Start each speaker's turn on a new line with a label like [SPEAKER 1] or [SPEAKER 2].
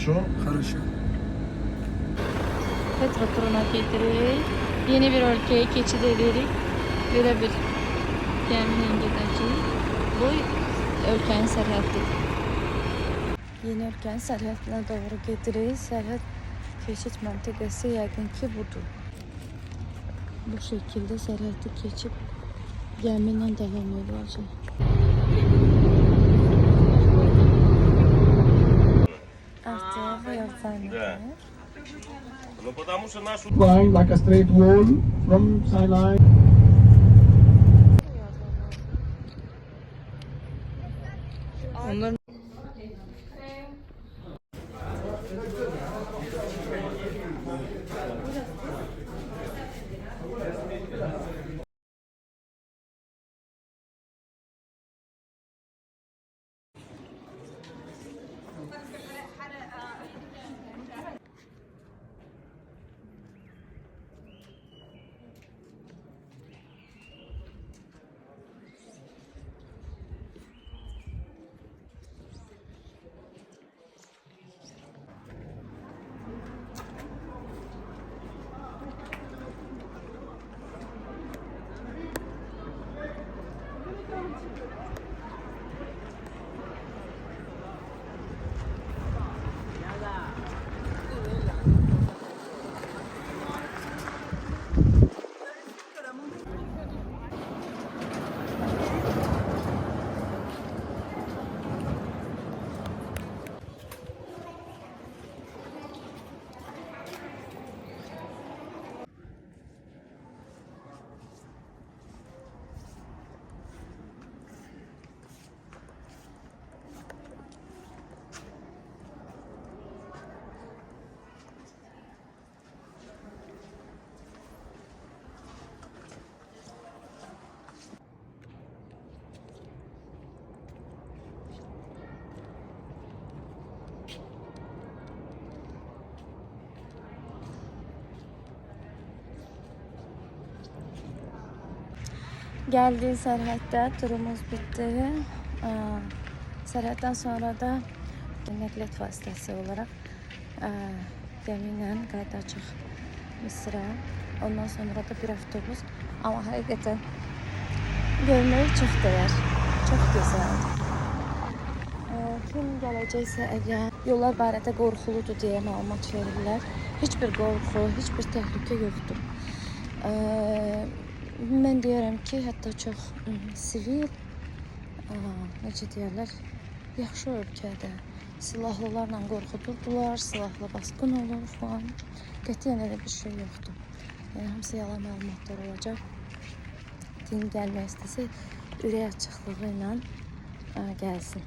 [SPEAKER 1] Хорошо?
[SPEAKER 2] Хорошо.
[SPEAKER 3] Petra turuna gedirik. Yeni bir ülkeye geçid edirik. Böyle bir gəminin gedəcəyik. Bu ölkənin sərhəddidir. Yeni ölkənin sərhədinə doğru gedirik. Sərhəd keçid məntəqəsi yəqin ki budur. Bu şekilde sərhəddi keçib gəmi ilə davam edəcək. Artıq yollardır.
[SPEAKER 4] Ну потому что нашу
[SPEAKER 1] Line like a straight wall from Sinai.
[SPEAKER 3] Onların geldiği sərhəddə turumuz bitti. Sərhəddən sonra da nəqliyyat vasitəsi olaraq gəmi ilə qayıdacağıq Mısır'a. Ondan sonra da bir avtobus. Ama həqiqətən görməyə çox dəyər. Çox gözəldir. Kim gələcəksə əgər yollar barədə qorxuludur deyə məlumat verirlər. Heç bir qorxu, heç bir təhlükə yoxdur. Mən deyirəm ki, hətta çox sivil, necə deyərlər, yaxşı ölkədə silahlılarla qorxudurdular, silahlı basqın olur falan. Qətiyyən elə bir şey yoxdur. Yəni, hamısı yalan məlumatlar olacaq. Din gəlmək istəsə, ürək açıqlığı ilə gəlsin.